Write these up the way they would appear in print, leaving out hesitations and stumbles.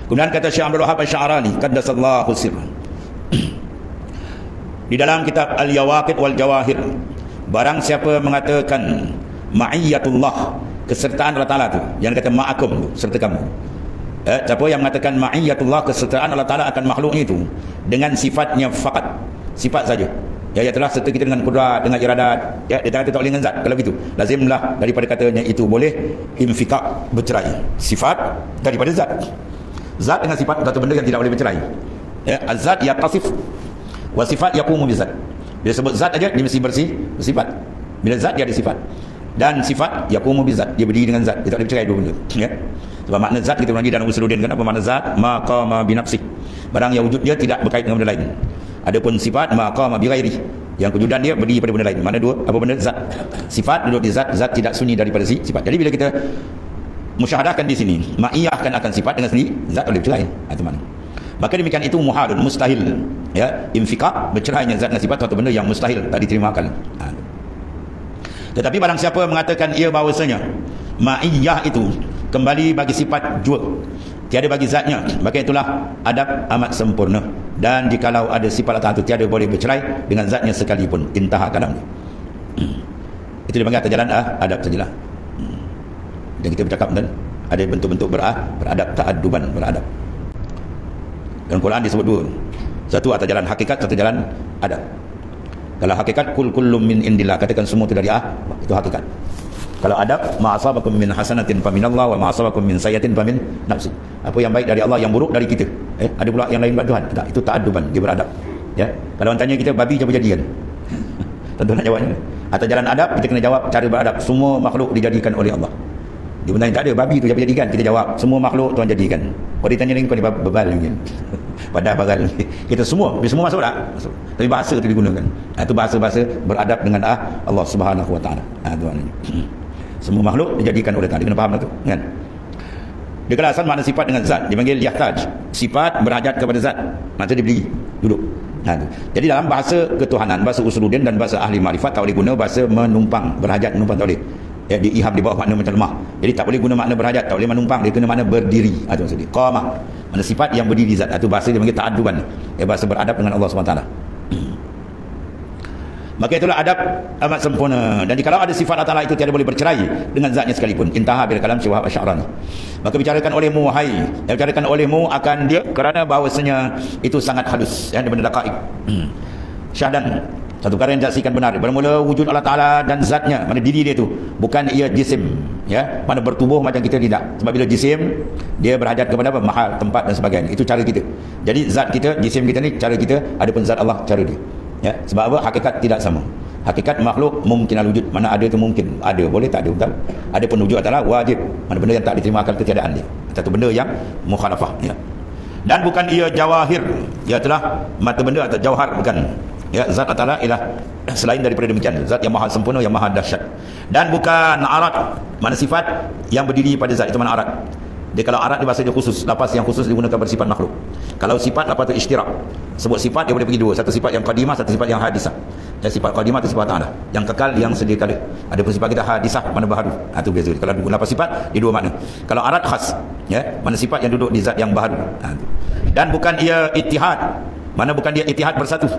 Kemudian kata Syekh Abdul Wahab Asy-Sya'rani qaddasallahu sirrah, di dalam kitab Al-Yawaqit wal Jawahir, barang siapa mengatakan ma'iyatullah, kesertaan Allah Ta'ala tu, yang kata ma'akum, serta kamu. Siapa yang mengatakan ma'iyatullah, kesertaan Allah Ta'ala akan makhluknya itu dengan sifatnya fakat, sifat saja, ya telah serta kita dengan kudrat, dengan iradat, ya dia tak boleh dengan zat. Kalau begitu lazimlah daripada katanya itu boleh infikak, bercerai, sifat daripada zat. Zat dengan sifat satu benda yang tidak boleh bercerai, ya. Az-zat yaqasif wa sifat yaqumu bi zat. Bila sebut zat aja dia mesti bersifat. Bila zat dia ada sifat, dan sifat yaqumu bi zat, dia berdiri dengan zat, dia tak boleh bercerai dua benda, ya. Sebab makna zat kita lagi dalam Usuluddin, kenapa makna zat? Maqama bi nafsi, barang yang wujud dia tidak berkait dengan benda lain. Adapun sifat maqama bi ghairi, yang kewujudan dia berdiri pada benda lain. Mana dua? Apa benda? Zat. Sifat duduk di zat, zat tidak sunyi daripada sifat. Jadi bila kita musyahadahkan di sini, ma'iyahkan akan sifat dengan sendiri, zat boleh bercerai. Itu mana? Maka demikian itu muhalun, mustahil, ya. Infikak, bercerainya zat dengan sifat, suatu benda yang mustahil, tak diterima akal. Tetapi barang siapa mengatakan ia bahawasanya ma'iyah itu kembali bagi sifat jua, tiada bagi zatnya, maka itulah adab amat sempurna. Dan jikalau ada sifat Allah itu tiada boleh bercerai dengan zatnya sekalipun, intaha kalamnya. Itu dipanggil atas jalan adab sajalah. Dan kita bercakap dan ada bentuk-bentuk beradab, ta'adduban, beradab. Dalam Quran disebut dua, satu atas jalan hakikat, satu jalan adab. Kalau hakikat kullum min indillah, katakan semua itu dari itu hakikat. Kalau adab, ma'asabakum min hasanatin faminallah wa ma'asabakum min sayyatin famin nafsi. Apa yang baik dari Allah, yang buruk dari kita. Ada pula yang lain buat Tuhan. Tak, itu ta'adduban, dia beradab. Ya. Kalau orang tanya kita babi siapa jadikan? Tentu nak jawabnya. Atas jalan adab kita kena jawab cara beradab. Semua makhluk dijadikan oleh Allah. Dia bertanya tak ada babi tu siapa jadikan? Kita jawab semua makhluk Tuhan jadikan. Kalau ditanya lagi kau ni bebal mungkin. Padahal bagal. Kita semua masuk tak? Masuk. Tapi bahasa tu digunakan. Itu bahasa-bahasa beradab dengan Allah Subhanahu Wa Taala. Semua makhluk dijadikan oleh Tuhan. Dia kena faham tu, kan? Dia kalau asal makna sifat dengan zat, dipanggil yahtaj. Sifat berhajat kepada zat. Maksudnya dia berdiri, duduk. Jadi dalam bahasa ketuhanan, bahasa Usuluddin dan bahasa ahli makrifat tak boleh guna bahasa menumpang, berhajat menumpang tak boleh. Ya, diiham di bawah makna macam lemah. Jadi tak boleh guna makna berhajat, tak boleh menumpang, dia kena makna berdiri. Itu maksudnya. Qamah, makna sifat yang berdiri zat. Itu bahasa dia panggil ta'adduban. Ya, bahasa beradab dengan Allah SWT. Maka itulah adab amat sempurna. Dan jikalau ada sifat Allah Ta'ala itu tiada boleh bercerai dengan zatnya sekalipun, intaha bil kalam Syekh Wahab Asy-Sya'rani. Maka bicarakan olehmu, wahai, yang bicarakan olehmu akan dia, kerana bahawasanya itu sangat halus, yang benda daqaik. Syahdan, satu perkara yang disaksikan benar, bermula wujud Allah Ta'ala dan zatnya, mana diri dia tu bukan ia jisim, ya, mana bertubuh macam kita, tidak. Sebab bila jisim dia berhajat kepada apa? Mahal, tempat dan sebagainya. Itu cara kita. Jadi zat kita, jisim kita ni cara kita, adapun zat Allah cara dia. Ya, sebab apa? Hakikat tidak sama. Hakikat makhluk mungkin wujud, mana ada itu mungkin, ada boleh, tak ada betul. Ada pun wujud adalah wajib, mana benda yang tak diterima akal ketiadaan dia, satu benda yang mukhalafah, ya. Dan bukan ia jawahir, ia telah mata benda atau jauhar, bukan. Ya, zat Allah ialah selain daripada demikian, zat yang maha sempurna, yang maha dahsyat. Dan bukan arat, mana sifat yang berdiri pada zat, itu mana arat. Dia kalau arat dia bahasa dia khusus, lafaz yang khusus digunakan bersifat makhluk. Kalau sifat lafaz itu istirak. Sebut sifat dia boleh pergi dua, satu sifat yang qadimah, satu sifat yang hadisah. Dan sifat qadimah itu sifat ta'ala, yang kekal, yang sedia kala. Ada pun sifat kita hadisah, mana baharu. Itu beza. Kalau lafaz sifat dia dua makna. Kalau arat khas, ya, mana sifat yang duduk di zat yang baharu. Dan bukan ia ittihad, mana bukan dia ittihad bersatu.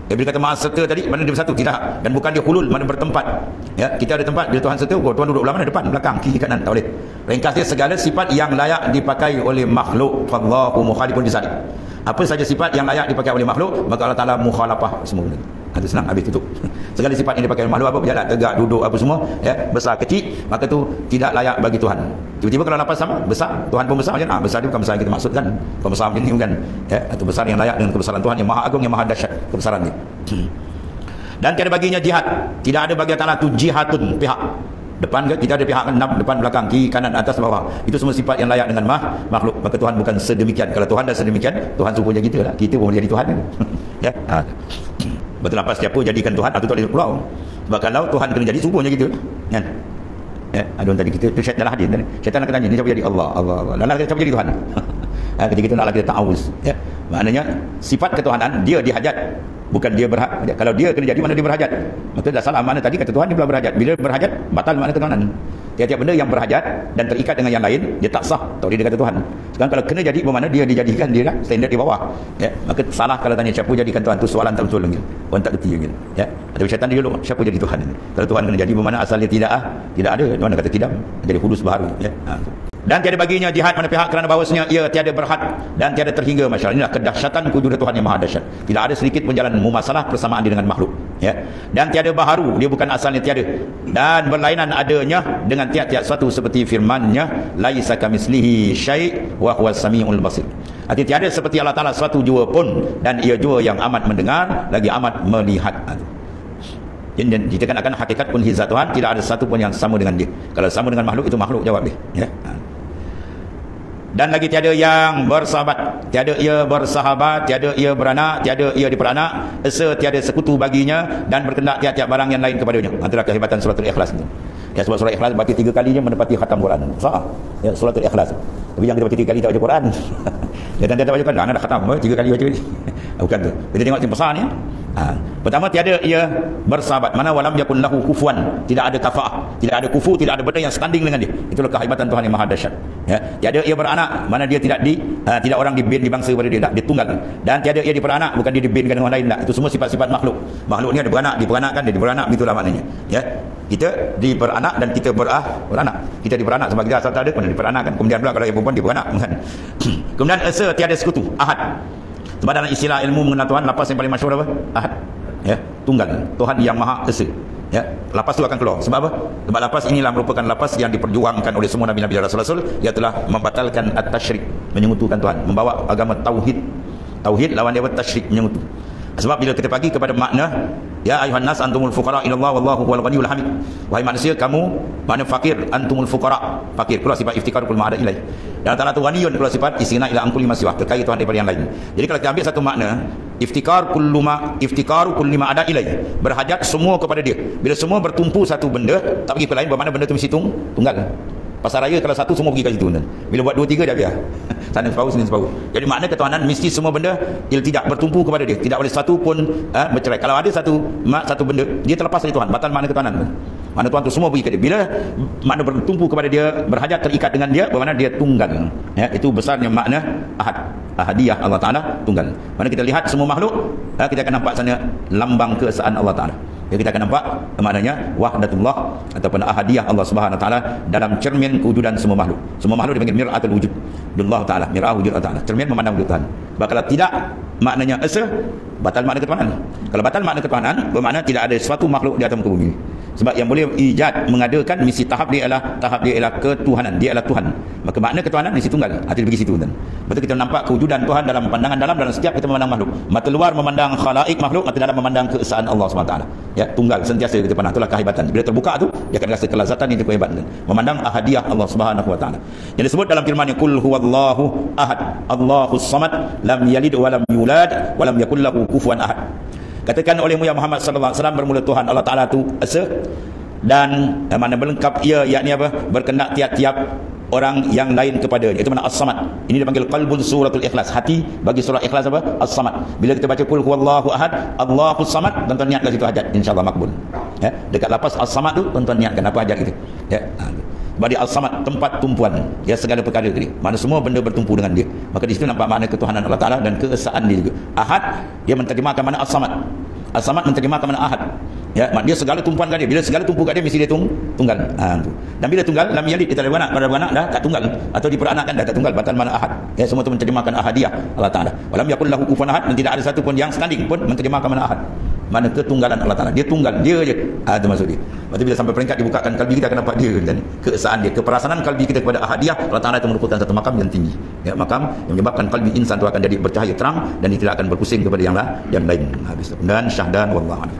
Bila kata maha serta tadi, mana dia bersatu? Tidak. Dan bukan dia hulul, mana bertempat. Ya, kita ada tempat, bila Tuhan serta, Tuhan duduk belah mana? Depan, belakang, kiri, kanan, tak boleh. Ringkas dia segala sifat yang layak dipakai oleh makhluk, fallahu mukhalifun bisalik. Apa saja sifat yang layak dipakai oleh makhluk, maka Allah Ta'ala mukhalafah semua benda. Itu senang, habis tutup. Segala sifat yang dipakai oleh makhluk, apa berjalan, tegak, duduk, apa semua, ya, besar, kecil, maka tu tidak layak bagi Tuhan. Tiba-tiba kalau lapas sama, besar, Tuhan pun besar macam, besar dia bukan besar yang kita maksudkan. Bukan besar macam ni, bukan. Ya, itu besar yang layak dengan kebesaran Tuhan, yang maha agung, yang maha dahsyat kebesaran dia. Dan tiada baginya jihad, tidak ada bagi Allah Ta'ala tu jihatun, pihak. Depan kita ada pihak enam, depan, belakang, kiri, kanan, atas, bawah. Itu semua sifat yang layak dengan makhluk. Maka Tuhan bukan sedemikian. Kalau Tuhan dah sedemikian, Tuhan suruh jadi kita lah. Kita pun jadi Tuhan. Ya. Betul apa siapa jadikan Tuhan, itu tak boleh pulau. Sebab kalau Tuhan kena jadi, suruhnya kita. Kan? Ya, ada orang tadi kita, itu syaitan lah hadir. Syaitan akan tanya, ni siapa jadi Allah? Allah. Lalu siapa jadi Tuhan? Ketika kita nak kita ta'awuz. Ya. Maknanya, sifat ketuhanan, dia dihajat. Bukan dia berhak. Kalau dia kena jadi, mana dia berhajat? Maka dah salah. Mana tadi kata Tuhan dia pula berhajat. Bila berhajat, batal makna ketuhanan. Tiap-tiap benda yang berhajat dan terikat dengan yang lain, dia tak sah atau dia kata Tuhan. Sekarang kalau kena jadi, bermakna dia dijadikan dia dah standard di bawah. Ya, maka salah kalau tanya siapa jadikan Tuhan, tu soalan tak betul lagi. Orang tak kerti lagi. Ya, atau syaitan dia dulu, siapa jadi Tuhan? Kalau Tuhan kena jadi, bermakna asalnya tidak ada. Tuhan kata tidak, jadi hudus baru. Ya. Dan tiada baginya jihad mana pihak kerana bahawasanya ia tiada berhad dan tiada terhingga masyarakat. Inilah kedahsyatan kewujudan Tuhan yang maha dahsyat. Tidak ada sedikit pun jalan mumasalah persamaan dia dengan makhluk, ya. Dan tiada baharu, dia bukan asalnya tiada, dan berlainan adanya dengan tiap-tiap suatu seperti firman-Nya, laisa kamitslihi syai' wa huwas samiul basir. Artinya tiada seperti Allah Taala suatu jua pun, dan ia jua yang amat mendengar lagi amat melihat. Jadi kita kan akan hakikat pun hizat Tuhan, tidak ada satu pun yang sama dengan dia. Kalau sama dengan makhluk, itu makhluk jawab dia, ya. Dan lagi tiada yang bersahabat, tiada ia bersahabat, tiada ia beranak, tiada ia diperanak, tiada sekutu baginya, dan berkendak tiap-tiap barang yang lain kepadanya. Itulah kehebatan suratul Ikhlas itu. Ya, sebab surah Ikhlas baca 3 kali je menepati khatam Quran. Sah. Ya, suratul Ikhlas. Tapi yang kita baca 3 kali tak baca Quran. Ya, dan dia tak baca Quran, ada khatam 3 kali baca ni. Bukan tu. Kita tengok yang besar ni. Pertama, tiada ia bersahabat, mana walam yakun lahu kufuwan, tidak ada kafaah, tidak ada kufu, tidak ada benda yang standing dengan dia. Itulah kehebatan Tuhan yang maha dahsyat, ya. Tiada ia beranak, mana dia tidak tidak orang dibin di bangsa pada dia, tak, dia tunggal. Dan tiada ia diperanak, bukan dia dibinkan dengan orang lain, tak. Itu semua sifat-sifat makhluk. Makhluk ni ada beranak, diperanakkan, dia diperanak, begitulah maknanya, ya. Kita diperanak dan kita beranak. Kita diperanak sebab kita asal tak ada, kemudian diperanakkan. Kemudian pula kalau yang perempuan diperanak, kan. Kemudian tiada sekutu, ahad. Sebab dalam istilah ilmu mengenal Tuhan, lapas yang paling masyhur apa? Ahad. Ya, tunggal. Tuhan yang Maha Esa. Ya, lapas itu akan keluar. Sebab apa? Sebab lapas inilah merupakan lapas yang diperjuangkan oleh semua nabi-nabi dan rasul-rasul, iaitu membatalkan at-tasyrik, menyekutukan Tuhan, membawa agama tauhid. Tauhid lawan dia tasyrik, menyekutu. Sebab bila kita bagi kepada makna, ya ayuhan nas antumul fuqara ila Allah wallahu huwal ghaniyul hamid. Wahai manusia, kamu makna fakir, antumul fuqara, fakir, keluar sifat iftikar kul ma'ada ilaih. Dan Allah Ta'ala ghaniyun, keluar sifat istina ila angkul masiwah, terkait Tuhan daripada yang lain. Jadi kalau kita ambil satu makna, iftikaru kulli ma ada ilaih, berhajat semua kepada dia. Bila semua bertumpu satu benda, tak pergi ke lain, bermakna benda tu mesti tunggal. Pasar raya kalau satu semua pergi kat situ. Bila buat 2 3 dah biar. Sana separuh sini separuh. Jadi makna ketuhanan mesti semua benda tidak bertumpu kepada dia. Tidak boleh satu pun bercerai. Kalau ada satu benda, dia terlepas dari Tuhan, batal makna ketuhanan. Makna Tuhan tu semua pergi ke dia. Bila makna bertumpu kepada dia, berhajat terikat dengan dia, bermakna dia tunggal. Ya, itu besarnya makna ahad. Ahadiyah Allah Ta'ala tunggal. Mana kita lihat semua makhluk, kita akan nampak sana lambang keesaan Allah Ta'ala. Ya, kita akan nampak maknanya wahdatullah ataupun ahadiyah Allah Subhanahu Wa Taala dalam cermin kewujudan semua makhluk. Semua makhluk dipanggil mir'atul wujud billah Taala, mir'ah wujud Allah Taala, cermin memandang wujud Tuhan. Sebab kalau tidak maknanya esa, batal makna ketuhanan. Kalau batal makna ketuhanan, bermakna tidak ada sesuatu makhluk di atas muka bumi. Sebab yang boleh ijad mengadakan misi tahap dia ialah ketuhanan, dia adalah Tuhan. Maka makna ketuhanan mesti tunggal. Hati pergi situ kan. Betul, kita nampak kewujudan Tuhan dalam pandangan dalam setiap kita memandang makhluk. Mata luar memandang khalaik makhluk, mata dalam memandang keesaan Allah SWT. Ya, tunggal sentiasa kita pandang. Itulah kehebatan. Bila terbuka tu, dia akan rasa kelazatan yang cukup hebat. Memandang ahadiyah Allah Subhanahu Wa Taala. Yang disebut dalam firman-Nya, "Qul huwallahu ahad, Allahus samad, lam yalid wa lam yulad wa lam yakul lahu kufuwan ahad." Katakan olehmu ya Muhammad sallallahu alaihi wasallam, bermula Tuhan Allah Taala tu esa, dan mana berlengkap ia, yakni apa? Berkendak tiap-tiap orang yang lain kepadanya. Itu mana as-samad. Ini dipanggil qalbun suratul ikhlas. Hati bagi surah ikhlas apa? As-samad. Bila kita baca qul huwallahu ahad, Allahus samad, tuan-tuan niatkan situ hajat, insyaallah makbul. Ya, dekat lapas as-samad tu tuan-tuan niatkan apa hajat kita. Ya. Badi al-samad, tempat tumpuan ya segala perkara tadi. Mana semua benda bertumpu dengan dia. Maka di situ nampak makna ketuhanan Allah Taala dan keesaan dia juga. Ahad, dia menterjemahkan makna as-samad. As-samad menterjemahkan makna ahad. Ya, dia segala tumpuan kat dia. Bila segala tumpu kat dia, mesti dia tunggal. Tu. Dan bila tunggal, lam yalid, dia tak ada beranak, pada beranak dah tak tunggal, atau diperanakkan dah tak tunggal, batal makna ahad. Ya, semua tu menterjemahkan ahadiyah Allah Taala. Walam yakul lahu kufuwan ahad, dan tidak ada satu pun yang standing pun menterjemahkan makna ahad. Mana ketunggalan Allah Ta'ala, dia tunggal, dia je, itu maksud dia. Berarti bila sampai peringkat dibukakan kalbi kita akan nampak dia dan keesaan dia, keperasaan kalbi kita kepada ahadiyah Allah Ta'ala itu merupakan satu makam yang tinggi, ya, makam yang menyebabkan kalbi insan itu akan jadi bercahaya terang dan dia tidak akan berpusing kepada yang lain. Habis itu dan syahdan wallahu a'lam.